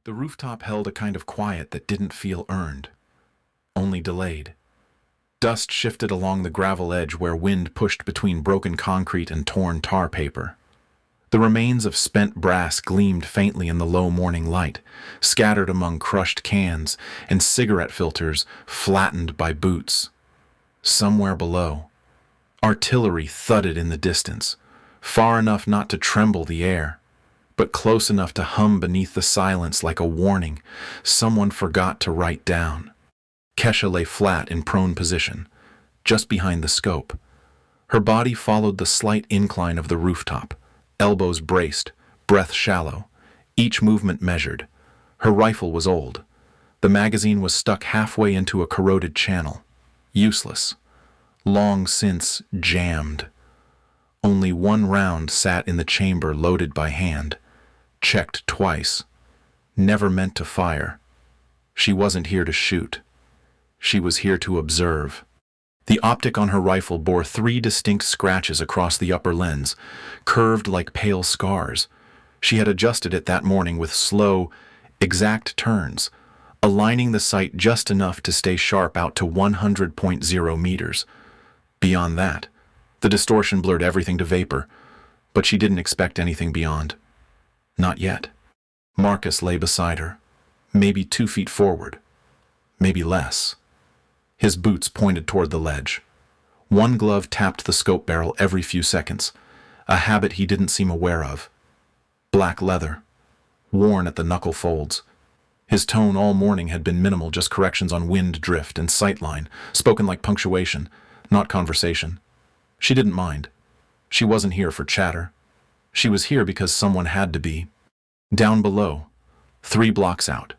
The rooftop held a kind of quiet that didn't feel earned, only delayed. Dust shifted along the gravel edge where wind pushed between broken concrete and torn tar paper. The remains of spent brass gleamed faintly in the low morning light, scattered among crushed cans and cigarette filters flattened by boots. Somewhere below, artillery thudded in the distance, far enough not to tremble the air, but close enough to hum beneath the silence like a warning someone forgot to write down. Kesha lay flat in prone position, just behind the scope. Her body followed the slight incline of the rooftop, elbows braced, breath shallow, each movement measured. Her rifle was old. The magazine was stuck halfway into a corroded channel. Useless. Long since jammed. Only one round sat in the chamber loaded by hand. Checked twice. Never meant to fire. She wasn't here to shoot. She was here to observe. The optic on her rifle bore 3 distinct scratches across the upper lens, curved like pale scars. She had adjusted it that morning with slow, exact turns, aligning the sight just enough to stay sharp out to 100.0 meters. Beyond that, the distortion blurred everything to vapor, but she didn't expect anything beyond. Not yet. Marcus lay beside her, maybe 2 feet forward, maybe less. His boots pointed toward the ledge. One glove tapped the scope barrel every few seconds, a habit he didn't seem aware of. Black leather, worn at the knuckle folds. His tone all morning had been minimal, just corrections on wind drift and sightline, spoken like punctuation, not conversation. She didn't mind. She wasn't here for chatter. She was here because someone had to be. Down below, 3 blocks out,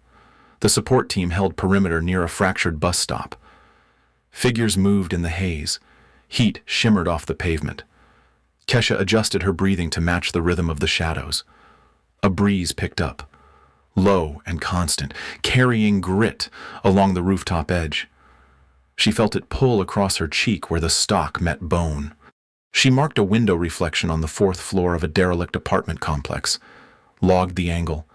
the support team held perimeter near a fractured bus stop. Figures moved in the haze. Heat shimmered off the pavement. Kesha adjusted her breathing to match the rhythm of the shadows. A breeze picked up, low and constant, carrying grit along the rooftop edge. She felt it pull across her cheek where the stock met bone. She marked a window reflection on the 4th floor of a derelict apartment complex, logged the angle,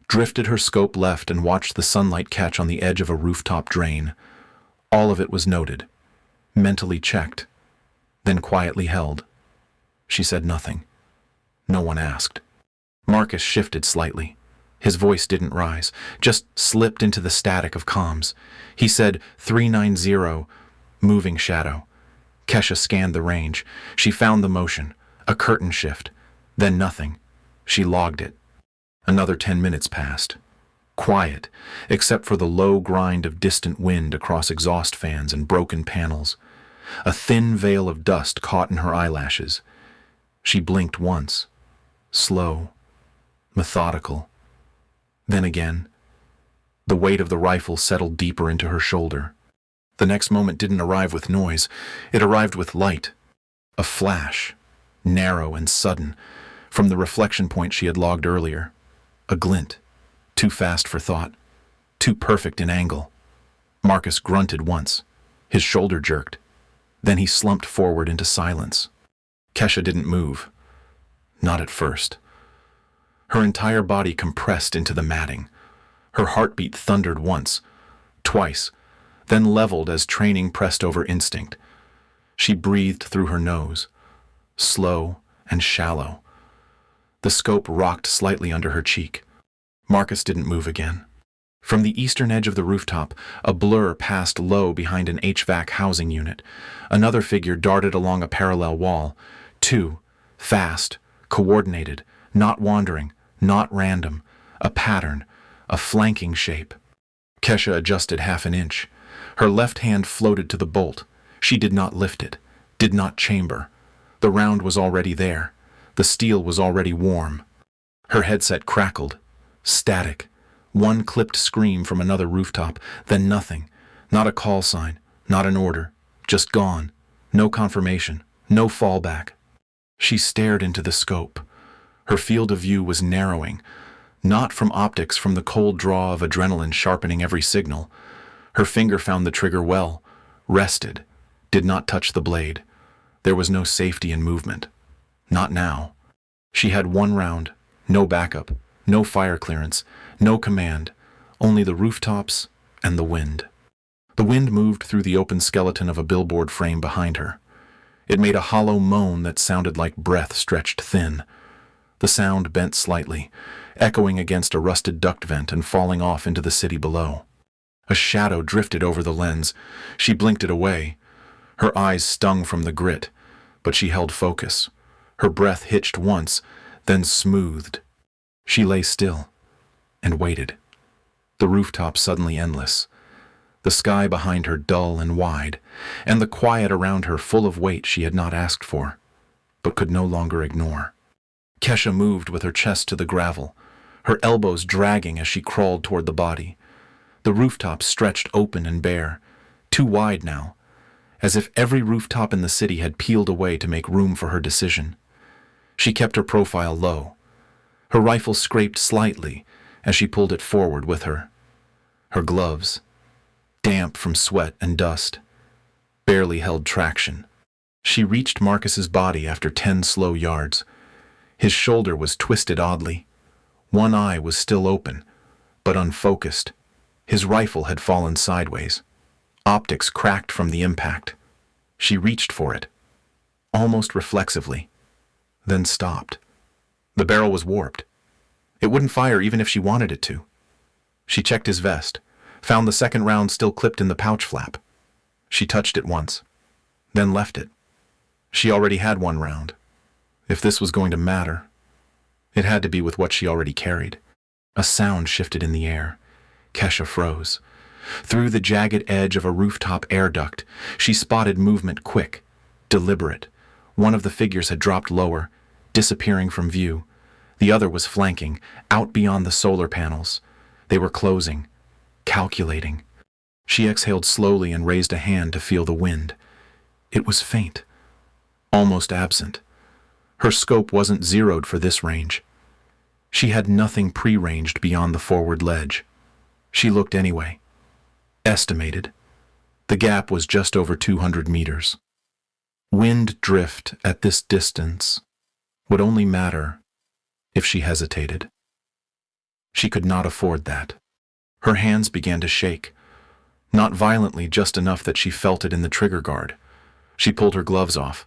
drifted her scope left and watched the sunlight catch on the edge of a rooftop drain. All of it was noted, mentally checked, then quietly held. She said nothing. No one asked. Marcus shifted slightly. His voice didn't rise, just slipped into the static of comms. He said 390, moving shadow. Kesha scanned the range. She found the motion, a curtain shift, then nothing. She logged it. Another 10 minutes passed. Quiet, except for the low grind of distant wind across exhaust fans and broken panels. A thin veil of dust caught in her eyelashes. She blinked once. Slow, methodical. Then again. The weight of the rifle settled deeper into her shoulder. The next moment didn't arrive with noise. It arrived with light. A flash, narrow and sudden, from the reflection point she had logged earlier. A glint. Too fast for thought, too perfect in angle. Marcus grunted once. His shoulder jerked. Then he slumped forward into silence. Kesha didn't move. Not at first. Her entire body compressed into the matting. Her heartbeat thundered once, twice, then leveled as training pressed over instinct. She breathed through her nose, slow and shallow. The scope rocked slightly under her cheek. Marcus didn't move again. From the eastern edge of the rooftop, a blur passed low behind an HVAC housing unit. Another figure darted along a parallel wall. 2, fast, coordinated, not wandering, not random. A pattern, a flanking shape. Kesha adjusted half an inch. Her left hand floated to the bolt. She did not lift it, did not chamber. The round was already there. The steel was already warm. Her headset crackled. Static. One clipped scream from another rooftop, then nothing. Not a call sign, not an order. Just gone. No confirmation, no fallback. She stared into the scope. Her field of view was narrowing, not from optics, from the cold draw of adrenaline sharpening every signal. Her finger found the trigger well, rested, did not touch the blade. There was no safety in movement. Not now. She had one round, no backup, no fire clearance, No command, only the rooftops and the wind. The wind moved through the open skeleton of a billboard frame behind her. It made a hollow moan that sounded like breath stretched thin. The sound bent slightly, echoing against a rusted duct vent and falling off into the city below. A shadow drifted over the lens. She blinked it away. Her eyes stung from the grit, but she held focus. Her breath hitched once, then smoothed. She lay still and waited. The rooftop suddenly endless, the sky behind her dull and wide, and the quiet around her full of weight she had not asked for, but could no longer ignore. Kesha moved with her chest to the gravel, her elbows dragging as she crawled toward the body. The rooftop stretched open and bare, too wide now, as if every rooftop in the city had peeled away to make room for her decision. She kept her profile low. Her rifle scraped slightly as she pulled it forward with her. Her gloves, damp from sweat and dust, barely held traction. She reached Marcus's body after 10 slow yards. His shoulder was twisted oddly. One eye was still open, but unfocused. His rifle had fallen sideways. Optics cracked from the impact. She reached for it, almost reflexively, then stopped. The barrel was warped. It wouldn't fire even if she wanted it to. She checked his vest, found the second round still clipped in the pouch flap. She touched it once, then left it. She already had one round. If this was going to matter, it had to be with what she already carried. A sound shifted in the air. Kesha froze. Through the jagged edge of a rooftop air duct, she spotted movement quick, deliberate. One of the figures had dropped lower, disappearing from view. The other was flanking, out beyond the solar panels. They were closing, calculating. She exhaled slowly and raised a hand to feel the wind. It was faint, almost absent. Her scope wasn't zeroed for this range. She had nothing pre-ranged beyond the forward ledge. She looked anyway. Estimated. The gap was just over 200 meters. Wind drift at this distance would only matter if she hesitated. She could not afford that. Her hands began to shake. Not violently, just enough that she felt it in the trigger guard. She pulled her gloves off,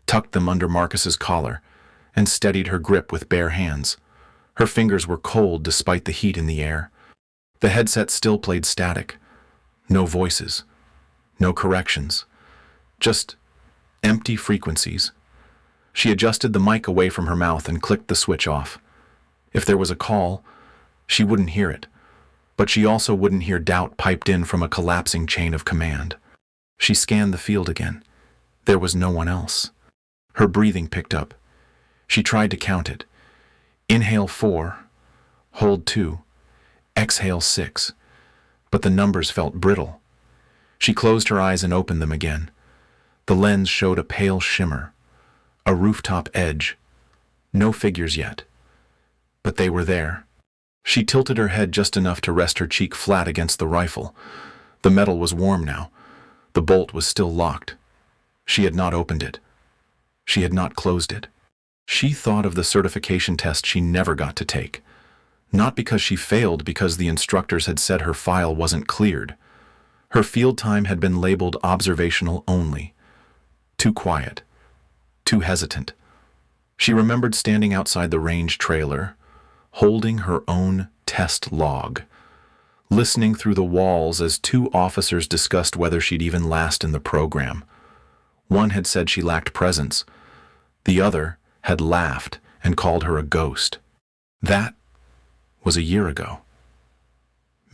tucked them under Marcus's collar, and steadied her grip with bare hands. Her fingers were cold despite the heat in the air. The headset still played static. No voices. No corrections. Just empty frequencies. She adjusted the mic away from her mouth and clicked the switch off. If there was a call, she wouldn't hear it. But she also wouldn't hear doubt piped in from a collapsing chain of command. She scanned the field again. There was no one else. Her breathing picked up. She tried to count it. Inhale 4, hold 2, exhale 6. But the numbers felt brittle. She closed her eyes and opened them again. The lens showed a pale shimmer, a rooftop edge. No figures yet. But they were there. She tilted her head just enough to rest her cheek flat against the rifle. The metal was warm now. The bolt was still locked. She had not opened it. She had not closed it. She thought of the certification test she never got to take. Not because she failed, because the instructors had said her file wasn't cleared. Her field time had been labeled observational only. Too quiet. Too hesitant. She remembered standing outside the range trailer, holding her own test log, listening through the walls as 2 officers discussed whether she'd even last in the program. One had said she lacked presence. The other had laughed and called her a ghost. That was a year ago.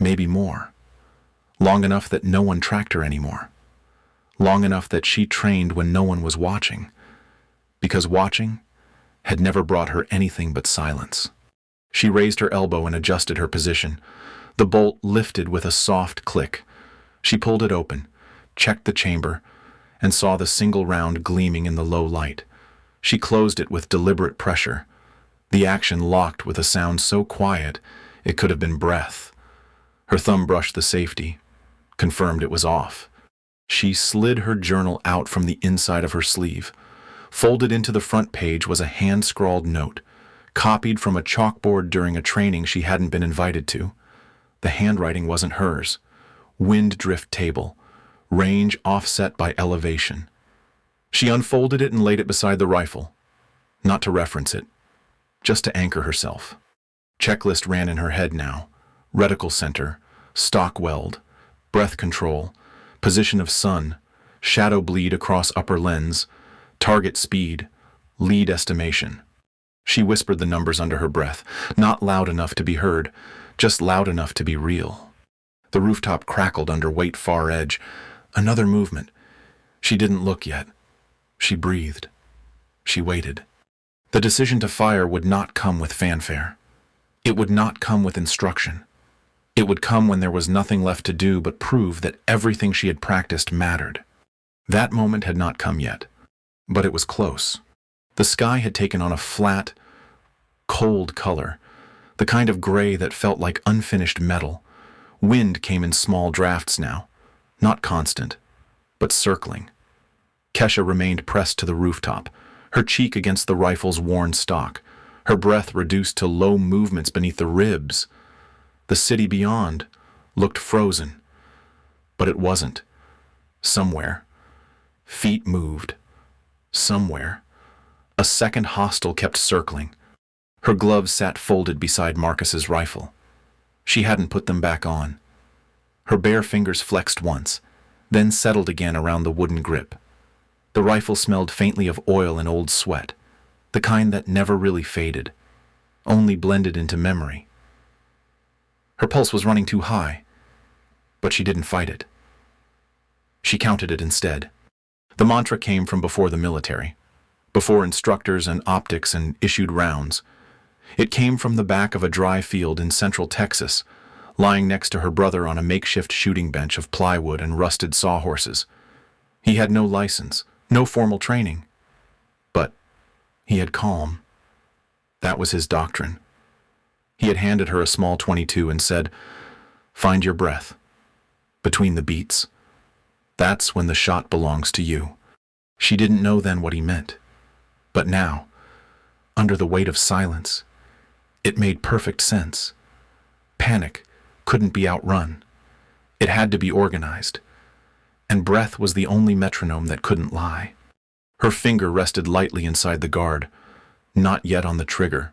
Maybe more. Long enough that no one tracked her anymore. Long enough that she trained when no one was watching. Because watching had never brought her anything but silence. She raised her elbow and adjusted her position. The bolt lifted with a soft click. She pulled it open, checked the chamber, and saw the single round gleaming in the low light. She closed it with deliberate pressure. The action locked with a sound so quiet it could have been breath. Her thumb brushed the safety, confirmed it was off. She slid her journal out from the inside of her sleeve. Folded into the front page was a hand-scrawled note, copied from a chalkboard during a training she hadn't been invited to. The handwriting wasn't hers. Wind drift table, range offset by elevation. She unfolded it and laid it beside the rifle, not to reference it, just to anchor herself. Checklist ran in her head now. Reticle center, stock weld, breath control, position of sun, shadow bleed across upper lens, target speed, lead estimation. She whispered the numbers under her breath, not loud enough to be heard, just loud enough to be real. The rooftop crackled under weight far edge. Another movement. She didn't look yet. She breathed. She waited. The decision to fire would not come with fanfare. It would not come with instruction. It would come when there was nothing left to do but prove that everything she had practiced mattered. That moment had not come yet, but it was close. The sky had taken on a flat, cold color, the kind of gray that felt like unfinished metal. Wind came in small drafts now, not constant, but circling. Kesha remained pressed to the rooftop, her cheek against the rifle's worn stock, her breath reduced to low movements beneath the ribs. The city beyond looked frozen, but it wasn't. Somewhere, feet moved. Somewhere, a second hostile kept circling. Her gloves sat folded beside Marcus's rifle. She hadn't put them back on. Her bare fingers flexed once, then settled again around the wooden grip. The rifle smelled faintly of oil and old sweat, the kind that never really faded, only blended into memory. Her pulse was running too high, but she didn't fight it. She counted it instead. The mantra came from before the military, before instructors and optics and issued rounds. It came from the back of a dry field in central Texas, lying next to her brother on a makeshift shooting bench of plywood and rusted sawhorses. He had no license, no formal training, but he had calm. That was his doctrine. He had handed her a small .22 and said, "Find your breath. Between the beats. That's when the shot belongs to you." She didn't know then what he meant. But now, under the weight of silence, it made perfect sense. Panic couldn't be outrun. It had to be organized. And breath was the only metronome that couldn't lie. Her finger rested lightly inside the guard, not yet on the trigger.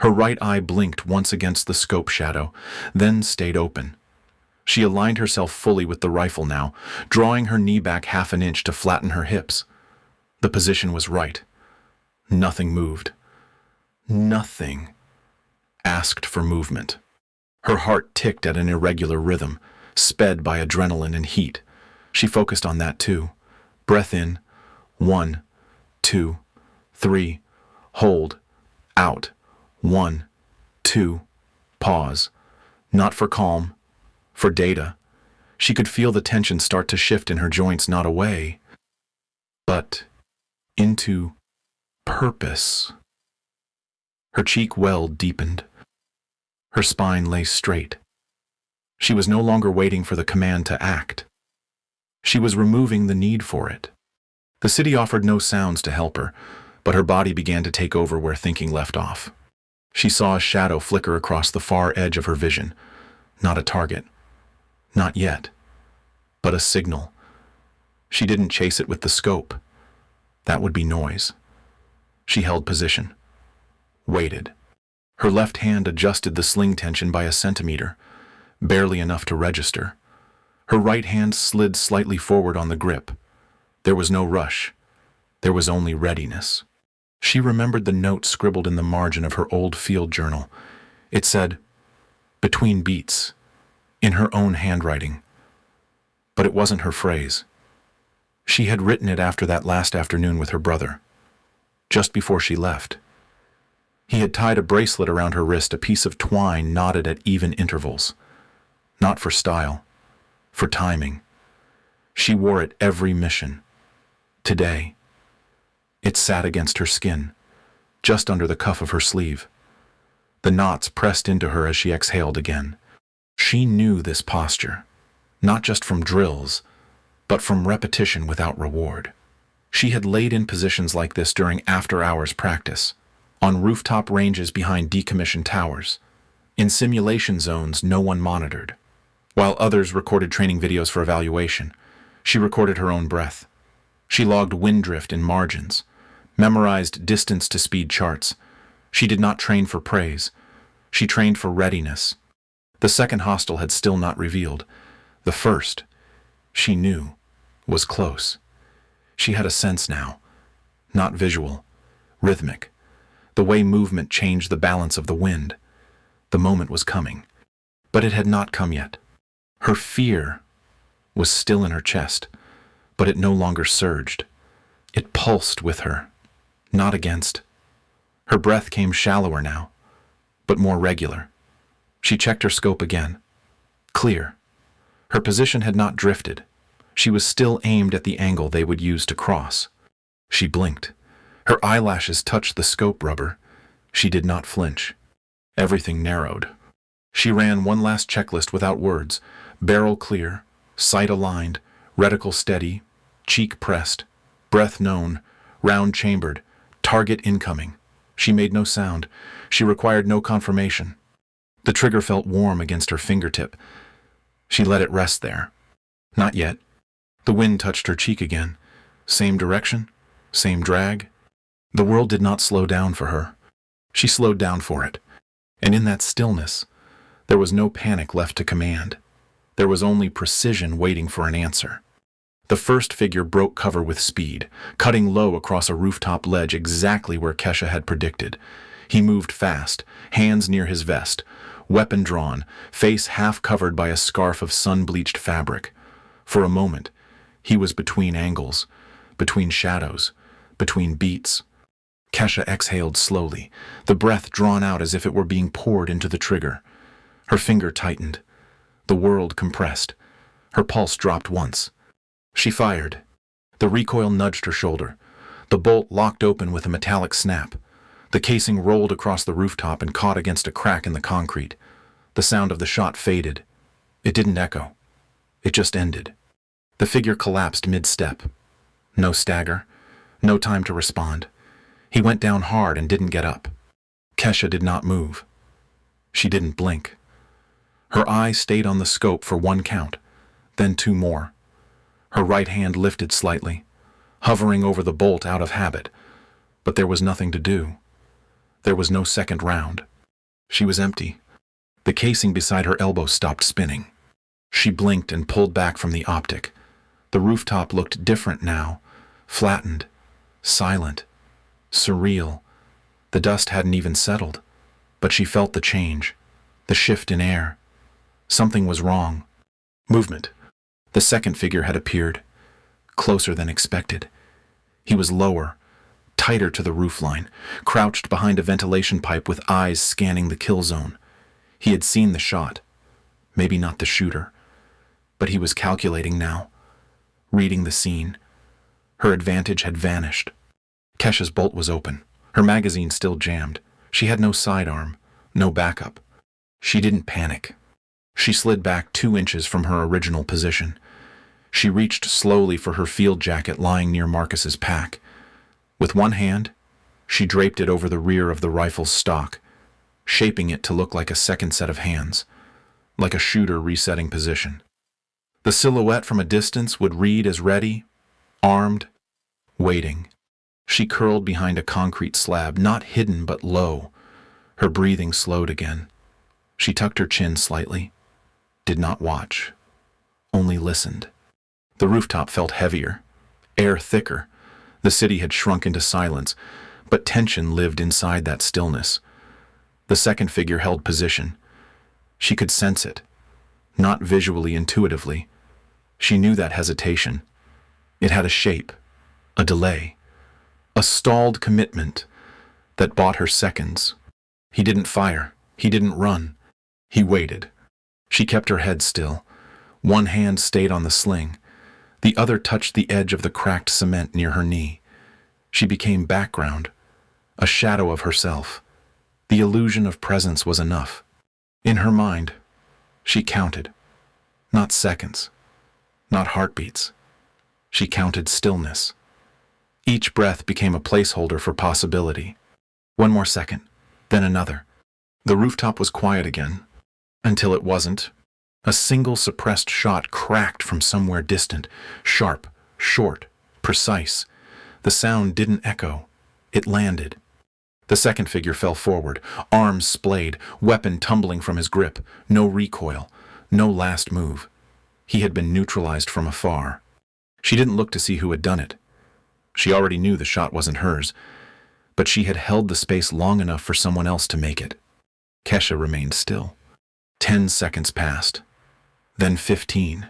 Her right eye blinked once against the scope shadow, then stayed open. She aligned herself fully with the rifle now, drawing her knee back half an inch to flatten her hips. The position was right. Nothing moved. Nothing asked for movement. Her heart ticked at an irregular rhythm, sped by adrenaline and heat. She focused on that too. Breath in, 1, 2, 3, hold, out, 1, 2, pause. Not for calm, for data. She could feel the tension start to shift in her joints, not away, but into purpose. Her cheek well deepened. Her spine lay straight. She was no longer waiting for the command to act. She was removing the need for it. The city offered no sounds to help her, but her body began to take over where thinking left off. She saw a shadow flicker across the far edge of her vision. Not a target. Not yet. But a signal. She didn't chase it with the scope. That would be noise. She held position. Waited. Her left hand adjusted the sling tension by a centimeter, barely enough to register. Her right hand slid slightly forward on the grip. There was no rush. There was only readiness. She remembered the note scribbled in the margin of her old field journal. It said, "Between beats," in her own handwriting. But it wasn't her phrase. She had written it after that last afternoon with her brother, just before she left. He had tied a bracelet around her wrist, a piece of twine knotted at even intervals. Not for style, for timing. She wore it every mission. Today, it sat against her skin, just under the cuff of her sleeve. The knots pressed into her as she exhaled again. She knew this posture, not just from drills, but from repetition without reward. She had laid in positions like this during after-hours practice. on rooftop ranges behind decommissioned towers, in simulation zones no one monitored. While others recorded training videos for evaluation, she recorded her own breath. She logged wind drift in margins, memorized distance-to-speed charts. She did not train for praise. She trained for readiness. The second hostile had still not revealed. The first, she knew, was close. She had a sense now, not visual, rhythmic. The way movement changed the balance of the wind. The moment was coming, but it had not come yet. Her fear was still in her chest, but it no longer surged. It pulsed with her, not against. Her breath came shallower now, but more regular. She checked her scope again. Clear. Her position had not drifted. She was still aimed at the angle they would use to cross. She blinked. Her eyelashes touched the scope rubber. She did not flinch. Everything narrowed. She ran one last checklist without words. Barrel clear, sight aligned, reticle steady, cheek pressed, breath known, round chambered, target incoming. She made no sound. She required no confirmation. The trigger felt warm against her fingertip. She let it rest there. Not yet. The wind touched her cheek again. Same direction, same drag. The world did not slow down for her. She slowed down for it. And in that stillness, there was no panic left to command. There was only precision waiting for an answer. The first figure broke cover with speed, cutting low across a rooftop ledge exactly where Kesha had predicted. He moved fast, hands near his vest, weapon drawn, face half covered by a scarf of sun-bleached fabric. For a moment, he was between angles, between shadows, between beats. Kesha exhaled slowly, the breath drawn out as if it were being poured into the trigger. Her finger tightened. The world compressed. Her pulse dropped once. She fired. The recoil nudged her shoulder. The bolt locked open with a metallic snap. The casing rolled across the rooftop and caught against a crack in the concrete. The sound of the shot faded. It didn't echo. It just ended. The figure collapsed mid-step. No stagger. No time to respond. He went down hard and didn't get up. Kesha did not move. She didn't blink. Her eye stayed on the scope for one count, then two more. Her right hand lifted slightly, hovering over the bolt out of habit, but there was nothing to do. There was no second round. She was empty. The casing beside her elbow stopped spinning. She blinked and pulled back from the optic. The rooftop looked different now, flattened, silent, surreal. The dust hadn't even settled, but she felt the change, the shift in air. Something was wrong. Movement. The second figure had appeared, closer than expected. He was lower, tighter to the roofline, crouched behind a ventilation pipe with eyes scanning the kill zone. He had seen the shot, maybe not the shooter, but he was calculating now, reading the scene. Her advantage had vanished. Kesha's bolt was open, her magazine still jammed. She had no sidearm, no backup. She didn't panic. She slid back 2 inches from her original position. She reached slowly for her field jacket lying near Marcus's pack. With one hand, she draped it over the rear of the rifle's stock, shaping it to look like a second set of hands, like a shooter resetting position. The silhouette from a distance would read as ready, armed, waiting. She curled behind a concrete slab, not hidden but low. Her breathing slowed again. She tucked her chin slightly, did not watch, only listened. The rooftop felt heavier, air thicker. The city had shrunk into silence, but tension lived inside that stillness. The second figure held position. She could sense it, not visually, intuitively. She knew that hesitation. It had a shape, a delay, a stalled commitment that bought her seconds. He didn't fire. He didn't run. He waited. She kept her head still. One hand stayed on the sling. The other touched the edge of the cracked cement near her knee. She became background, a shadow of herself. The illusion of presence was enough. In her mind, she counted. Not seconds, not heartbeats. She counted stillness. Each breath became a placeholder for possibility. One more second, then another. The rooftop was quiet again, until it wasn't. A single suppressed shot cracked from somewhere distant, sharp, short, precise. The sound didn't echo. It landed. The second figure fell forward, arms splayed, weapon tumbling from his grip, no recoil, no last move. He had been neutralized from afar. She didn't look to see who had done it. She already knew the shot wasn't hers, but she had held the space long enough for someone else to make it. Kesha remained still. 10 seconds passed. Then 15.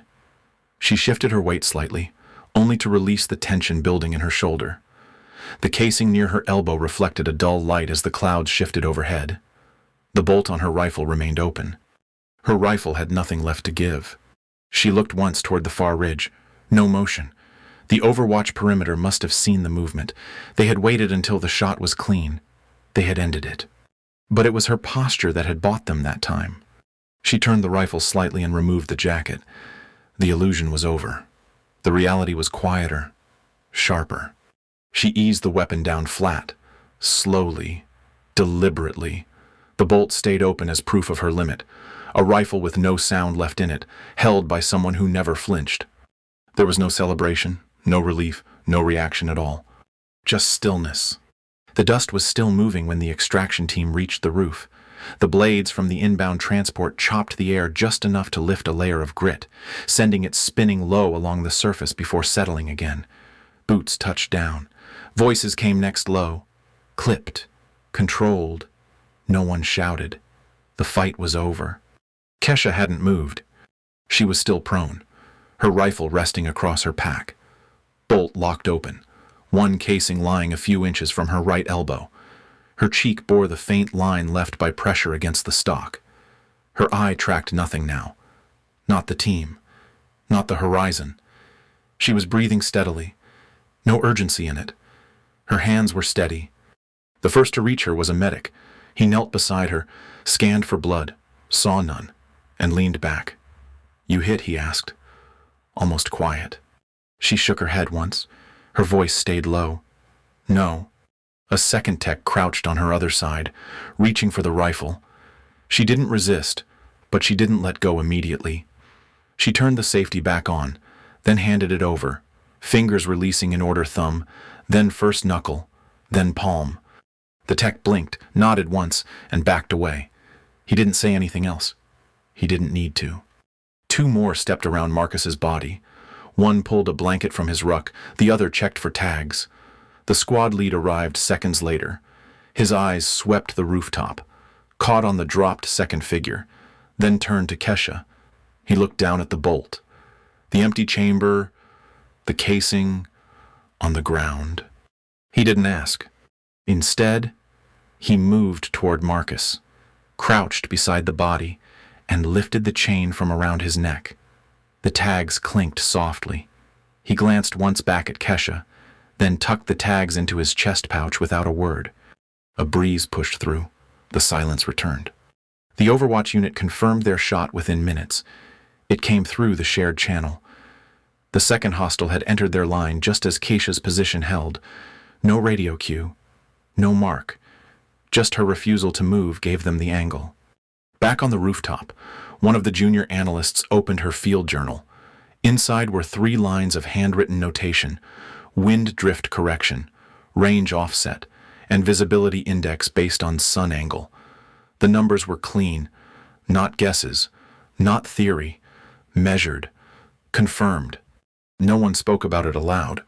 She shifted her weight slightly, only to release the tension building in her shoulder. The casing near her elbow reflected a dull light as the clouds shifted overhead. The bolt on her rifle remained open. Her rifle had nothing left to give. She looked once toward the far ridge. No motion. The Overwatch perimeter must have seen the movement. They had waited until the shot was clean. They had ended it. But it was her posture that had bought them that time. She turned the rifle slightly and removed the jacket. The illusion was over. The reality was quieter, sharper. She eased the weapon down flat, slowly, deliberately. The bolt stayed open as proof of her limit, a rifle with no sound left in it, held by someone who never flinched. There was no celebration, no relief, no reaction at all. Just stillness. The dust was still moving when the extraction team reached the roof. The blades from the inbound transport chopped the air just enough to lift a layer of grit, sending it spinning low along the surface before settling again. Boots touched down. Voices came next low. Clipped. Controlled. No one shouted. The fight was over. Kesha hadn't moved. She was still prone, her rifle resting across her pack. Bolt locked open, one casing lying a few inches from her right elbow. Her cheek bore the faint line left by pressure against the stock. Her eye tracked nothing now. Not the team. Not the horizon. She was breathing steadily. No urgency in it. Her hands were steady. The first to reach her was a medic. He knelt beside her, scanned for blood, saw none, and leaned back. "You hit?" he asked. Almost quiet. She shook her head once. Her voice stayed low. "No." A second tech crouched on her other side, reaching for the rifle. She didn't resist, but she didn't let go immediately. She turned the safety back on, then handed it over, fingers releasing in order thumb, then first knuckle, then palm. The tech blinked, nodded once, and backed away. He didn't say anything else. He didn't need to. Two more stepped around Marcus's body. One pulled a blanket from his ruck, the other checked for tags. The squad lead arrived seconds later. His eyes swept the rooftop, caught on the dropped second figure, then turned to Kesha. He looked down at the bolt. The empty chamber, the casing, on the ground. He didn't ask. Instead, he moved toward Marcus, crouched beside the body, and lifted the chain from around his neck. The tags clinked softly. He glanced once back at Kesha, then tucked the tags into his chest pouch without a word. A breeze pushed through. The silence returned. The Overwatch unit confirmed their shot within minutes. It came through the shared channel. The second hostile had entered their line just as Kesha's position held. No radio cue. No mark. Just her refusal to move gave them the angle. Back on the rooftop, one of the junior analysts opened her field journal. Inside were 3 lines of handwritten notation: wind drift correction, range offset, and visibility index based on sun angle. The numbers were clean, not guesses, not theory, measured, confirmed. No one spoke about it aloud.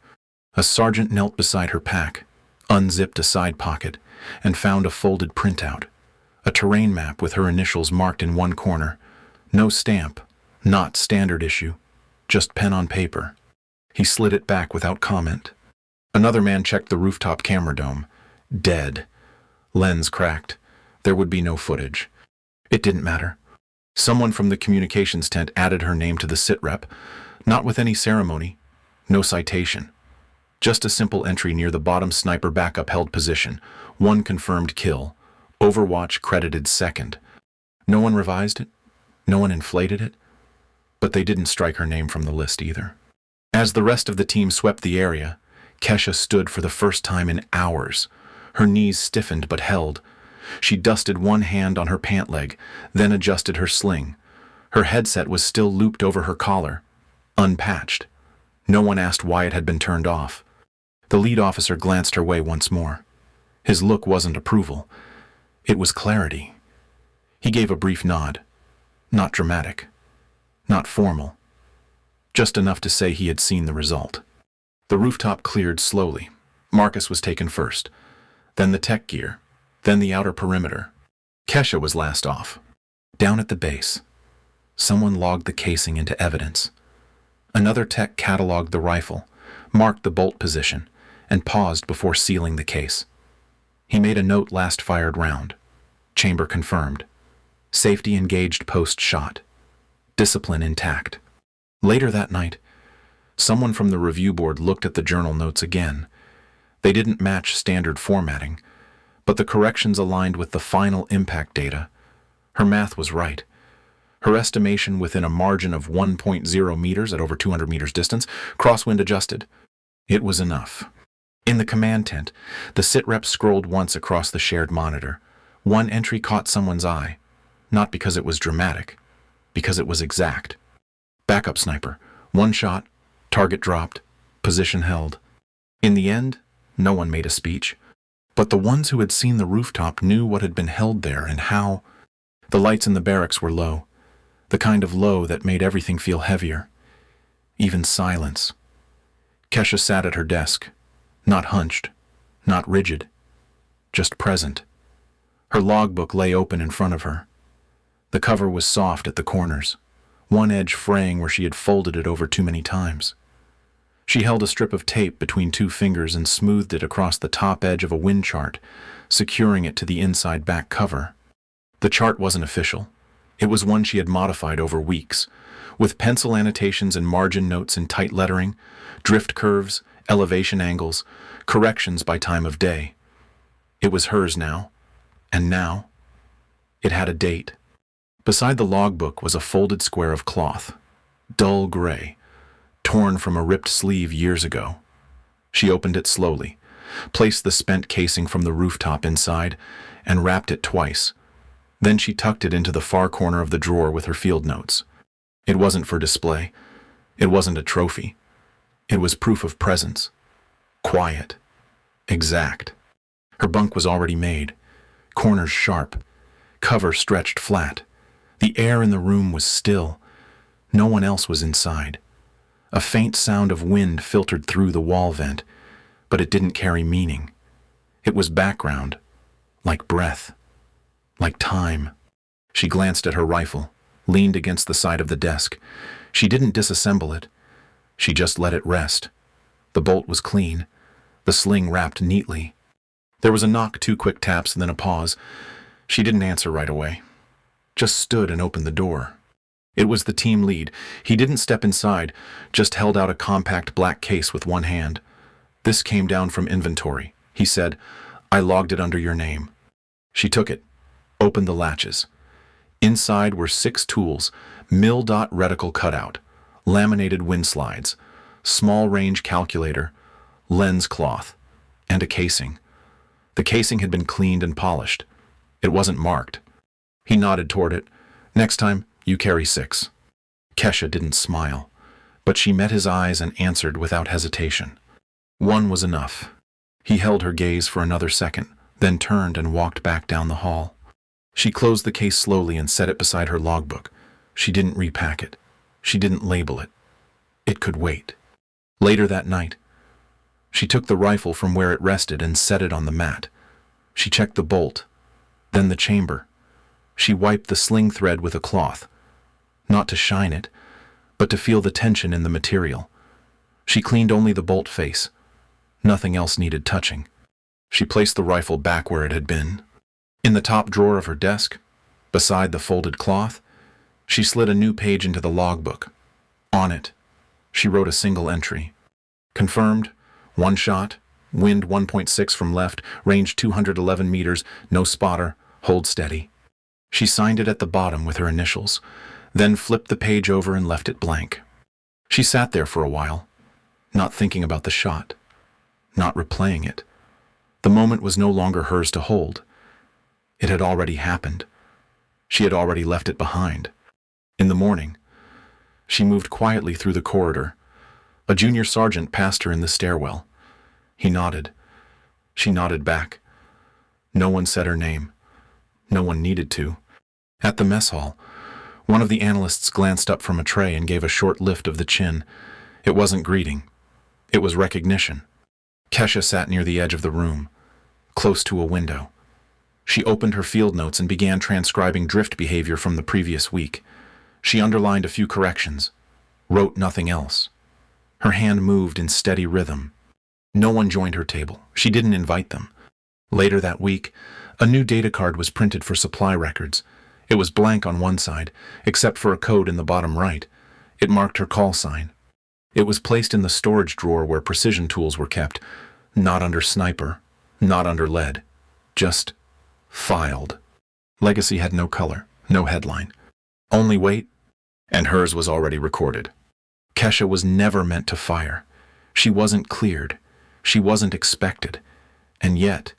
A sergeant knelt beside her pack, unzipped a side pocket, and found a folded printout. A terrain map with her initials marked in one corner. No stamp, not standard issue, just pen on paper. He slid it back without comment. Another man checked the rooftop camera dome. Dead. Lens cracked. There would be no footage. It didn't matter. Someone from the communications tent added her name to the sitrep, not with any ceremony, no citation. Just a simple entry near the bottom sniper backup held position. 1 confirmed kill. Overwatch credited second. No one revised it. No one inflated it. But they didn't strike her name from the list either. As the rest of the team swept the area, Kesha stood for the first time in hours, Her knees stiffened but held. She dusted one hand on her pant leg, then adjusted her sling. Her headset was still looped over her collar, unpatched. No one asked why it had been turned off. The lead officer glanced her way once more. His look wasn't approval. It was clarity. He gave a brief nod. Not dramatic. Not formal. Just enough to say he had seen the result. The rooftop cleared slowly. Marcus was taken first. Then the tech gear. Then the outer perimeter. Kesha was last off. Down at the base. Someone logged the casing into evidence. Another tech cataloged the rifle, marked the bolt position, and paused before sealing the case. He made a note last fired round. Chamber confirmed. Safety engaged post-shot. Discipline intact. Later that night, someone from the review board looked at the journal notes again. They didn't match standard formatting, but the corrections aligned with the final impact data. Her math was right. Her estimation within a margin of 1.0 meters at over 200 meters distance, crosswind adjusted. It was enough. In the command tent, the sitrep scrolled once across the shared monitor. One entry caught someone's eye, not because it was dramatic, because it was exact. Backup sniper, one shot, target dropped, position held. In the end, no one made a speech, but the ones who had seen the rooftop knew what had been held there and how. The lights in the barracks were low, the kind of low that made everything feel heavier, even silence. Kesha sat at her desk, not hunched, not rigid, just present. Her logbook lay open in front of her. The cover was soft at the corners, one edge fraying where she had folded it over too many times. She held a strip of tape between two fingers and smoothed it across the top edge of a wind chart, securing it to the inside back cover. The chart wasn't official. It was one she had modified over weeks, with pencil annotations and margin notes in tight lettering, drift curves, elevation angles, corrections by time of day. It was hers now, and now it had a date. Beside the logbook was a folded square of cloth, dull gray, torn from a ripped sleeve years ago. She opened it slowly, placed the spent casing from the rooftop inside, and wrapped it twice. Then she tucked it into the far corner of the drawer with her field notes. It wasn't for display. It wasn't a trophy. It was proof of presence. Quiet. Exact. Her bunk was already made. Corners sharp. Cover stretched flat. The air in the room was still. No one else was inside. A faint sound of wind filtered through the wall vent, but it didn't carry meaning. It was background, like breath. Like time. She glanced at her rifle, leaned against the side of the desk. She didn't disassemble it. She just let it rest. The bolt was clean, the sling wrapped neatly. There was a knock, 2 quick taps, and then a pause. She didn't answer right away. Just stood and opened the door. It was the team lead. He didn't step inside, just held out a compact black case with one hand. "This came down from inventory," he said. "I logged it under your name." She took it. Opened the latches. Inside were 6 tools, mil-dot reticle cutout, laminated wind slides, small range calculator, lens cloth, and a casing. The casing had been cleaned and polished. It wasn't marked. He nodded toward it. "Next time, you carry 6. Kesha didn't smile, but she met his eyes and answered without hesitation. 1 was enough. He held her gaze for another second, then turned and walked back down the hall. She closed the case slowly and set it beside her logbook. She didn't repack it. She didn't label it. It could wait. Later that night, she took the rifle from where it rested and set it on the mat. She checked the bolt, then the chamber. She wiped the sling thread with a cloth, not to shine it, but to feel the tension in the material. She cleaned only the bolt face. Nothing else needed touching. She placed the rifle back where it had been. In the top drawer of her desk, beside the folded cloth, she slid a new page into the logbook. On it, she wrote a single entry. Confirmed, 1 shot, wind 1.6 from left, range 211 meters, no spotter, hold steady. She signed it at the bottom with her initials, then flipped the page over and left it blank. She sat there for a while, not thinking about the shot, not replaying it, The moment was no longer hers to hold. It had already happened. She had already left it behind. In the morning, she moved quietly through the corridor. A junior sergeant passed her in the stairwell. He nodded. She nodded back. No one said her name. No one needed to. At the mess hall, one of the analysts glanced up from a tray and gave a short lift of the chin. It wasn't greeting. It was recognition. Kesha sat near the edge of the room, close to a window. She opened her field notes and began transcribing drift behavior from the previous week. She underlined a few corrections, wrote nothing else. Her hand moved in steady rhythm. No one joined her table. She didn't invite them. Later that week, a new data card was printed for supply records. It was blank on one side, except for a code in the bottom right. It marked her call sign. It was placed in the storage drawer where precision tools were kept, not under sniper, not under lead, just filed. Legacy had no color, no headline. Only weight, and hers was already recorded. Kesha was never meant to fire. She wasn't cleared. She wasn't expected. And yet,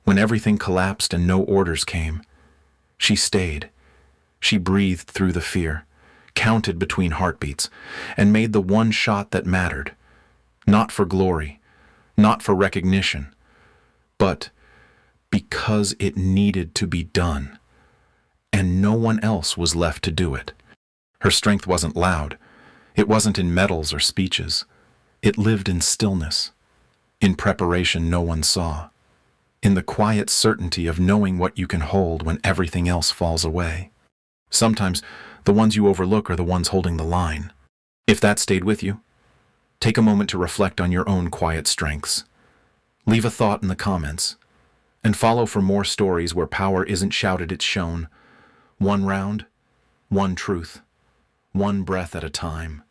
when everything collapsed and no orders came, she stayed. She breathed through the fear, counted between heartbeats, and made the one shot that mattered. Not for glory, not for recognition, but because it needed to be done, and no one else was left to do it. Her strength wasn't loud. It wasn't in medals or speeches. It lived in stillness, in preparation no one saw, in the quiet certainty of knowing what you can hold when everything else falls away. Sometimes the ones you overlook are the ones holding the line. If that stayed with you, take a moment to reflect on your own quiet strengths. Leave a thought in the comments, and follow for more stories where power isn't shouted, it's shown. One round, one truth, one breath at a time.